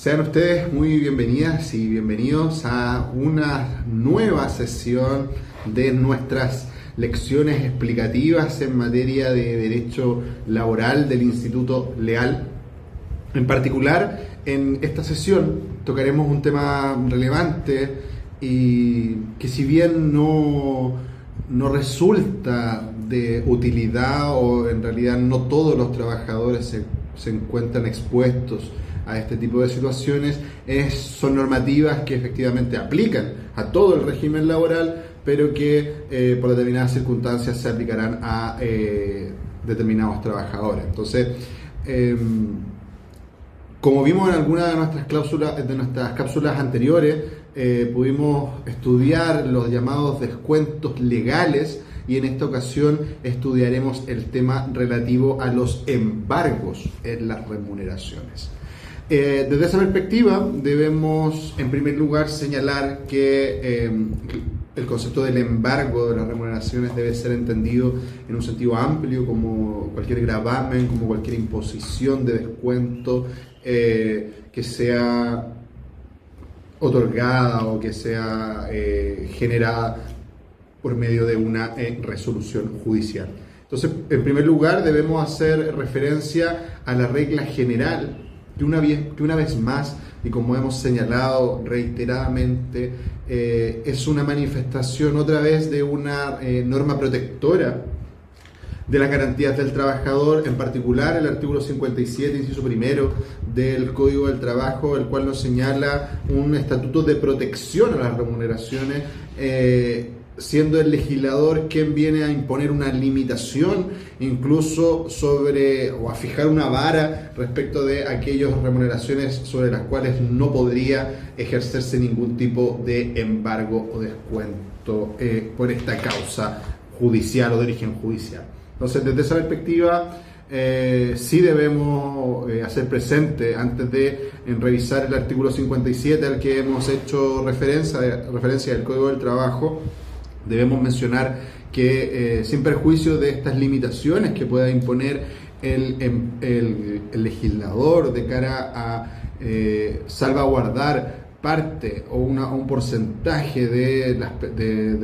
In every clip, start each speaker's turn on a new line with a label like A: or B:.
A: Sean ustedes muy bienvenidas y bienvenidos a una nueva sesión de nuestras lecciones explicativas en materia de derecho laboral del Instituto Leal. En particular, en esta sesión tocaremos un tema relevante y que, si bien no resulta de utilidad, o en realidad no todos los trabajadores se encuentran expuestos a este tipo de situaciones, son normativas que efectivamente aplican a todo el régimen laboral, pero que por determinadas circunstancias se aplicarán a determinados trabajadores. Entonces, como vimos en algunas de nuestras cápsulas anteriores, pudimos estudiar los llamados descuentos legales, y en esta ocasión estudiaremos el tema relativo a los embargos en las remuneraciones. Desde esa perspectiva debemos, en primer lugar, señalar que el concepto del embargo de las remuneraciones debe ser entendido en un sentido amplio, como cualquier gravamen, como cualquier imposición de descuento que sea otorgada o que sea generada por medio de una resolución judicial. Entonces, en primer lugar, debemos hacer referencia a la regla general, que una vez más, y como hemos señalado reiteradamente, es una manifestación otra vez de una norma protectora de las garantías del trabajador, en particular el artículo 57, inciso primero del Código del Trabajo, el cual nos señala un estatuto de protección a las remuneraciones, siendo el legislador quien viene a imponer una limitación incluso o a fijar una vara respecto de aquellas remuneraciones sobre las cuales no podría ejercerse ningún tipo de embargo o descuento por esta causa judicial o de origen judicial. Entonces, desde esa perspectiva, sí debemos hacer presente, antes de revisar el artículo 57 al que hemos hecho referencia del Código del Trabajo, debemos mencionar que, sin perjuicio de estas limitaciones que pueda imponer el legislador de cara a salvaguardar parte o un porcentaje de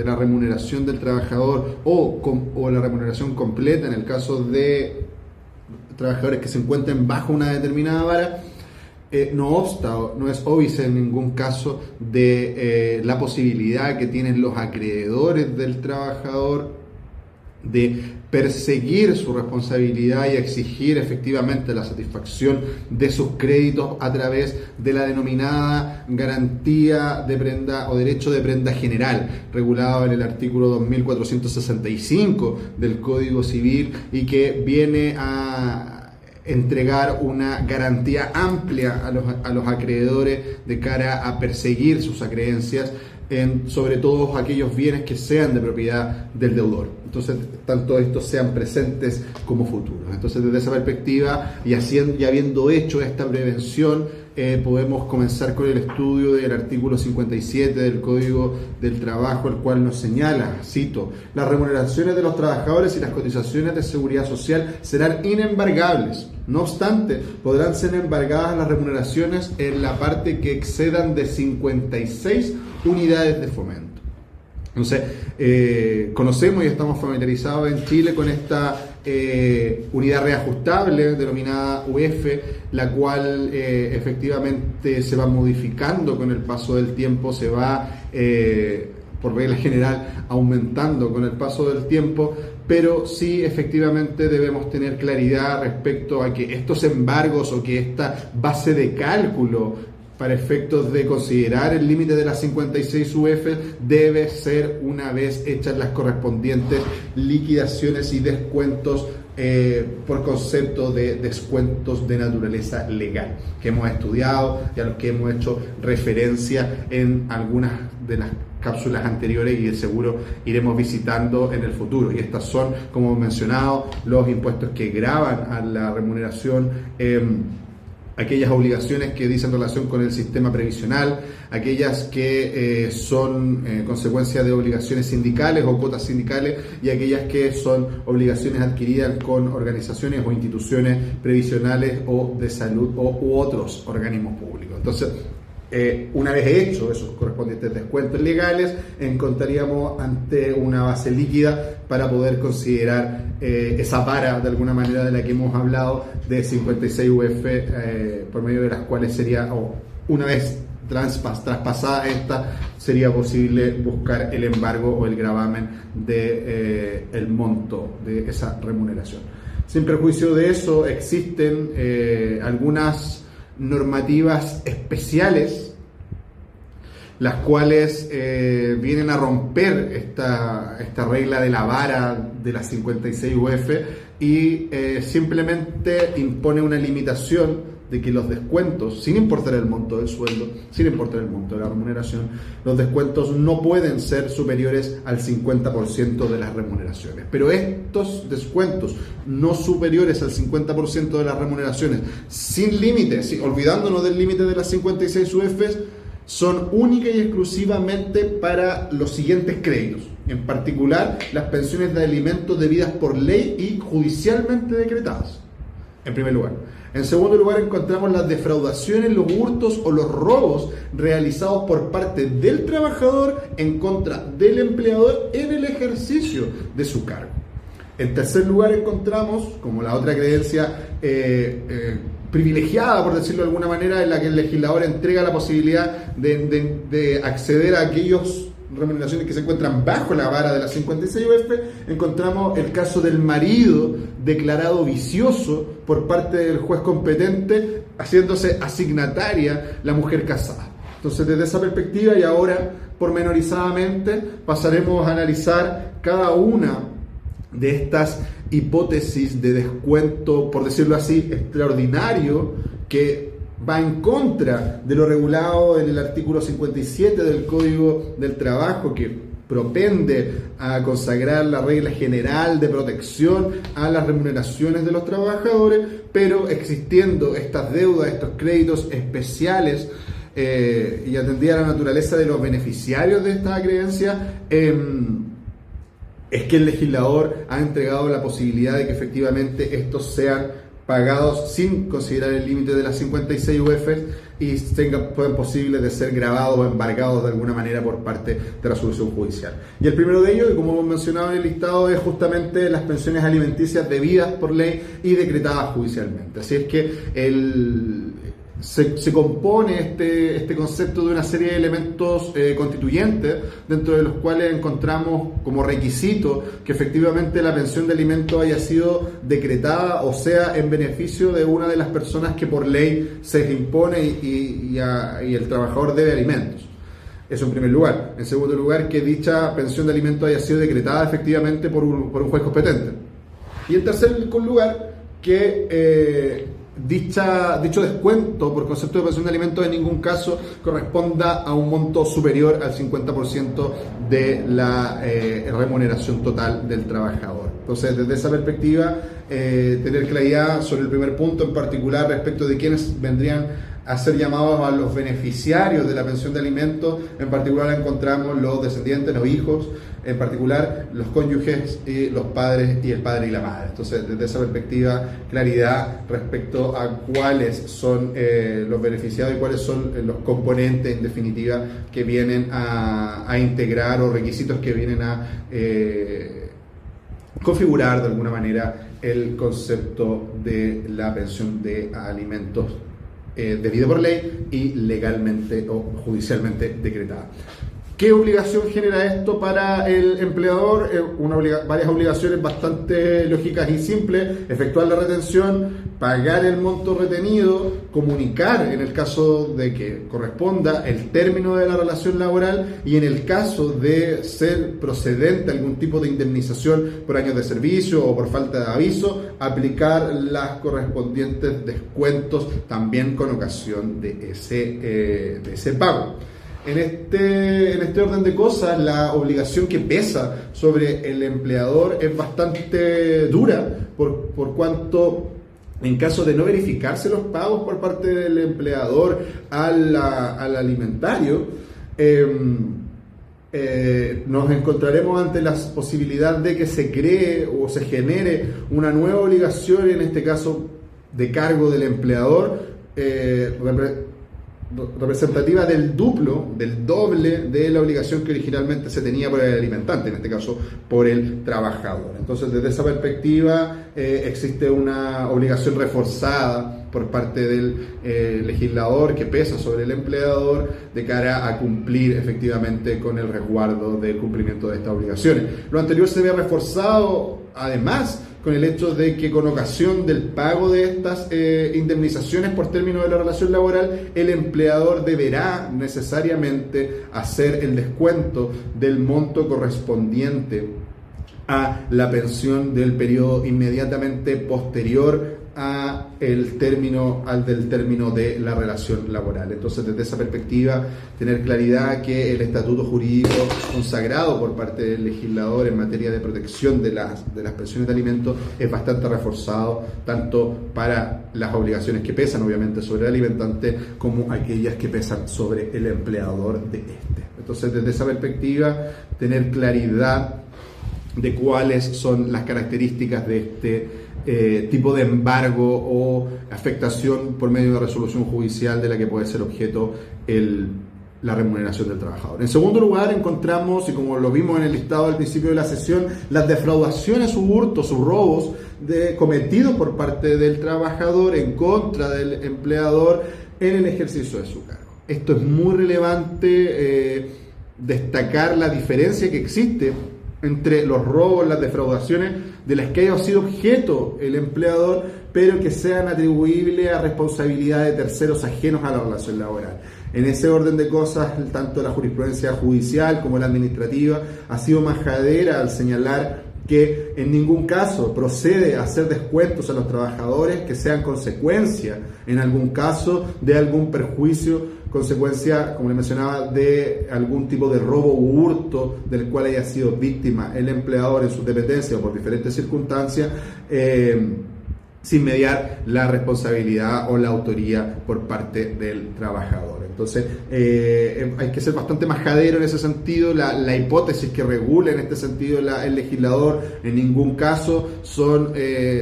A: la remuneración del trabajador o la remuneración completa en el caso de trabajadores que se encuentren bajo una determinada vara, no es óbice en ningún caso de la posibilidad que tienen los acreedores del trabajador de perseguir su responsabilidad y exigir efectivamente la satisfacción de sus créditos a través de la denominada garantía de prenda o derecho de prenda general, regulado en el artículo 2465 del Código Civil, y que viene a entregar una garantía amplia a los acreedores de cara a perseguir sus acreencias sobre todos aquellos bienes que sean de propiedad del deudor. Entonces, tanto estos sean presentes como futuros. Entonces, desde esa perspectiva y habiendo hecho esta prevención, podemos comenzar con el estudio del artículo 57 del Código del Trabajo, el cual nos señala, cito: las remuneraciones de los trabajadores y las cotizaciones de seguridad social serán inembargables. No obstante, podrán ser embargadas las remuneraciones en la parte que excedan de 56 unidades de fomento. Entonces, conocemos y estamos familiarizados en Chile con esta unidad reajustable denominada UF, la cual efectivamente se va modificando con el paso del tiempo, se va por regla general aumentando con el paso del tiempo, pero sí efectivamente debemos tener claridad respecto a que estos embargos o que esta base de cálculo para efectos de considerar el límite de las 56 UF debe ser, una vez hechas las correspondientes liquidaciones y descuentos por concepto de descuentos de naturaleza legal, que hemos estudiado y a los que hemos hecho referencia en algunas de las cápsulas anteriores y de seguro iremos visitando en el futuro. Y estas son, como hemos mencionado, los impuestos que gravan a la remuneración aquellas obligaciones que dicen relación con el sistema previsional, aquellas que son consecuencia de obligaciones sindicales o cuotas sindicales, y aquellas que son obligaciones adquiridas con organizaciones o instituciones previsionales o de salud u otros organismos públicos. Entonces, una vez hecho esos correspondientes descuentos legales, encontraríamos ante una base líquida para poder considerar esa vara, de alguna manera, de la que hemos hablado, de 56 UF, por medio de las cuales sería, o una vez traspasada esta, sería posible buscar el embargo o el gravamen de el monto de esa remuneración. Sin perjuicio de eso, existen algunas normativas especiales, las cuales vienen a romper esta regla de la vara de las 56 UF y simplemente impone una limitación de que los descuentos, sin importar el monto del sueldo, sin importar el monto de la remuneración, los descuentos no pueden ser superiores al 50% de las remuneraciones. Pero estos descuentos no superiores al 50% de las remuneraciones, sin límites, olvidándonos del límite de las 56 UFs, son única y exclusivamente para los siguientes créditos, en particular las pensiones de alimentos debidas por ley y judicialmente decretadas, en primer lugar. En segundo lugar, encontramos las defraudaciones, los hurtos o los robos realizados por parte del trabajador en contra del empleador en el ejercicio de su cargo. En tercer lugar, encontramos, como la otra creencia privilegiada, por decirlo de alguna manera, en la que el legislador entrega la posibilidad de acceder a aquellas remuneraciones que se encuentran bajo la vara de las 56 UF, encontramos el caso del marido declarado vicioso por parte del juez competente, haciéndose asignataria la mujer casada. Entonces, desde esa perspectiva, y ahora pormenorizadamente, pasaremos a analizar cada una de estas hipótesis de descuento, por decirlo así, extraordinario, que va en contra de lo regulado en el artículo 57 del Código del Trabajo, que propende a consagrar la regla general de protección a las remuneraciones de los trabajadores, pero existiendo estas deudas, estos créditos especiales, y atendida a la naturaleza de los beneficiarios de esta creencia, es que el legislador ha entregado la posibilidad de que efectivamente estos sean pagados sin considerar el límite de las 56 UF y puedan posibles de ser grabados o embargados de alguna manera por parte de la resolución judicial. Y el primero de ellos, y como hemos mencionado en el listado, es justamente las pensiones alimenticias debidas por ley y decretadas judicialmente. Así es que se compone este concepto de una serie de elementos constituyentes, dentro de los cuales encontramos como requisito que efectivamente la pensión de alimentos haya sido decretada, o sea, en beneficio de una de las personas que por ley se impone y el trabajador debe alimentos. Eso en primer lugar. En segundo lugar, que dicha pensión de alimentos haya sido decretada efectivamente por un juez competente. Y en tercer lugar, que dicho descuento por concepto de pensión de alimentos en ningún caso corresponda a un monto superior al 50% de la remuneración total del trabajador. Entonces, desde esa perspectiva, tener claridad sobre el primer punto en particular respecto de quiénes vendrían a ser llamados a los beneficiarios de la pensión de alimentos. En particular encontramos los descendientes, los hijos, en particular los cónyuges y los padres, y el padre y la madre. Entonces, desde esa perspectiva, claridad respecto a cuáles son los beneficiados y cuáles son los componentes, en definitiva, que vienen a integrar, o requisitos que vienen a configurar de alguna manera el concepto de la pensión de alimentos debida por ley y legalmente o judicialmente decretada. ¿Qué obligación genera esto para el empleador? Varias obligaciones bastante lógicas y simples: efectuar la retención, pagar el monto retenido, comunicar en el caso de que corresponda el término de la relación laboral, y en el caso de ser procedente algún tipo de indemnización por años de servicio o por falta de aviso, aplicar las correspondientes descuentos también con ocasión de ese pago. En este orden de cosas, la obligación que pesa sobre el empleador es bastante dura, por cuanto En caso de no verificarse los pagos por parte del empleador al alimentario, nos encontraremos ante la posibilidad de que se cree o se genere una nueva obligación, en este caso de cargo del empleador, representativa del doble de la obligación que originalmente se tenía por el alimentante, en este caso por el trabajador. Entonces, desde esa perspectiva, existe una obligación reforzada por parte del legislador que pesa sobre el empleador de cara a cumplir efectivamente con el resguardo del cumplimiento de estas obligaciones. Lo anterior se ve reforzado además con el hecho de que con ocasión del pago de estas indemnizaciones por término de la relación laboral, el empleador deberá necesariamente hacer el descuento del monto correspondiente a la pensión del periodo inmediatamente posterior al del término de la relación laboral. Entonces, desde esa perspectiva, tener claridad que el estatuto jurídico consagrado por parte del legislador en materia de protección de las pensiones de alimentos es bastante reforzado, tanto para las obligaciones que pesan obviamente sobre el alimentante como aquellas que pesan sobre el empleador de este. Entonces, desde esa perspectiva, tener claridad de cuáles son las características de este tipo de embargo o afectación por medio de resolución judicial de la que puede ser objeto la remuneración del trabajador. En segundo lugar, encontramos, y como lo vimos en el listado al principio de la sesión, las defraudaciones u hurtos o robos cometidos por parte del trabajador en contra del empleador en el ejercicio de su cargo. Esto es muy relevante destacar la diferencia que existe entre los robos, las defraudaciones de las que haya sido objeto el empleador, pero que sean atribuibles a responsabilidad de terceros ajenos a la relación laboral. En ese orden de cosas, tanto la jurisprudencia judicial como la administrativa ha sido majadera al señalar que en ningún caso procede a hacer descuentos a los trabajadores que sean consecuencia, en algún caso, de algún perjuicio, consecuencia, como le mencionaba, de algún tipo de robo u hurto del cual haya sido víctima el empleador en su dependencia o por diferentes circunstancias, sin mediar la responsabilidad o la autoría por parte del trabajador. Entonces, hay que ser bastante majadero en ese sentido. La hipótesis que regula en este sentido el legislador en ningún caso son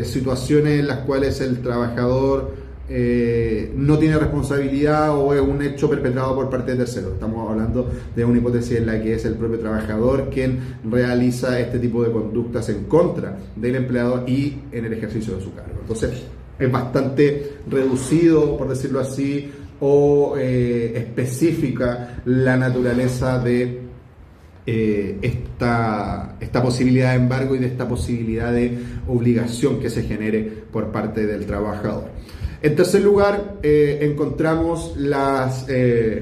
A: situaciones en las cuales el trabajador no tiene responsabilidad o es un hecho perpetrado por parte de terceros. Estamos hablando de una hipótesis en la que es el propio trabajador quien realiza este tipo de conductas en contra del empleador y en el ejercicio de su cargo. Entonces, es bastante reducido, por decirlo así, o específica la naturaleza de esta posibilidad de embargo y de esta posibilidad de obligación que se genere por parte del trabajador. En tercer lugar, encontramos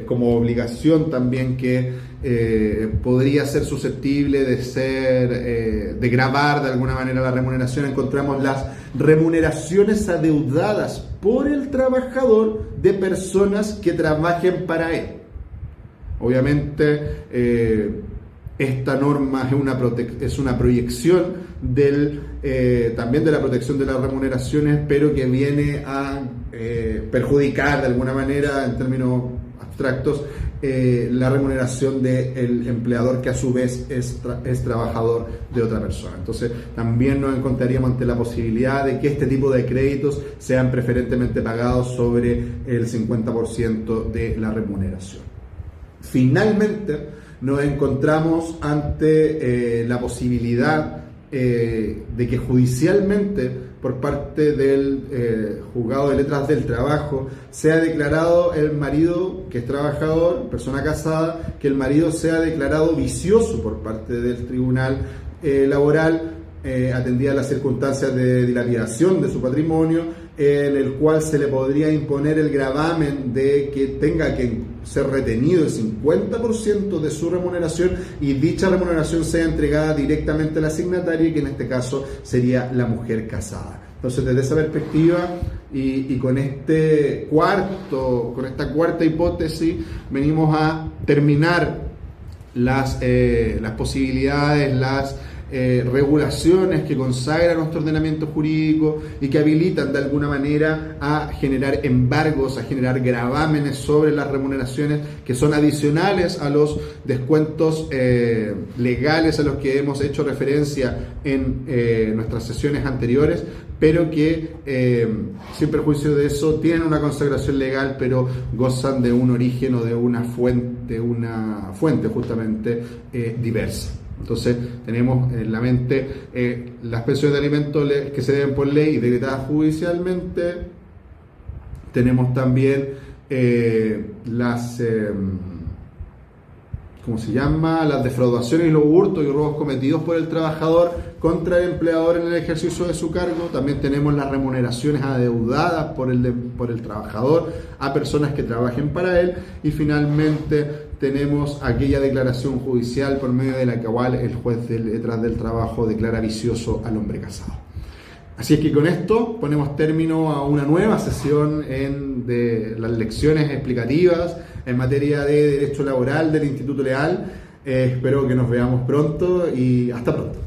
A: como obligación también que podría ser susceptible de gravar de alguna manera la remuneración. Encontramos las remuneraciones adeudadas por el trabajador de personas que trabajen para él. Obviamente, esta norma es una proyección también de la protección de las remuneraciones, pero que viene a perjudicar de alguna manera, en términos abstractos, la remuneración del empleador que a su vez es trabajador de otra persona. Entonces, también nos encontraríamos ante la posibilidad de que este tipo de créditos sean preferentemente pagados sobre el 50% de la remuneración. Finalmente, nos encontramos ante la posibilidad de que judicialmente por parte del juzgado de letras del trabajo sea declarado el marido que es trabajador, persona casada, que el marido sea declarado vicioso por parte del tribunal laboral, atendida las circunstancias de dilapidación de su patrimonio, en el cual se le podría imponer el gravamen de que tenga que ser retenido el 50% de su remuneración y dicha remuneración sea entregada directamente a la signataria, que en este caso sería la mujer casada. Entonces, desde esa perspectiva y con esta cuarta hipótesis, venimos a terminar las posibilidades, las regulaciones que consagran nuestro ordenamiento jurídico y que habilitan de alguna manera a generar embargos, a generar gravámenes sobre las remuneraciones que son adicionales a los descuentos legales a los que hemos hecho referencia en nuestras sesiones anteriores, pero que sin perjuicio de eso tienen una consagración legal, pero gozan de un origen o de una fuente justamente diversa. Entonces tenemos en la mente las pensiones de alimentos que se deben por ley y decretadas judicialmente. Tenemos también las defraudaciones y los hurtos y robos cometidos por el trabajador contra el empleador en el ejercicio de su cargo. También tenemos las remuneraciones adeudadas por el trabajador a personas que trabajen para él. Y finalmente tenemos aquella declaración judicial por medio de la cual el juez detrás del trabajo declara vicioso al hombre casado. Así es que con esto ponemos término a una nueva sesión de las lecciones explicativas en materia de derecho laboral del Instituto Leal. Espero que nos veamos pronto y hasta pronto.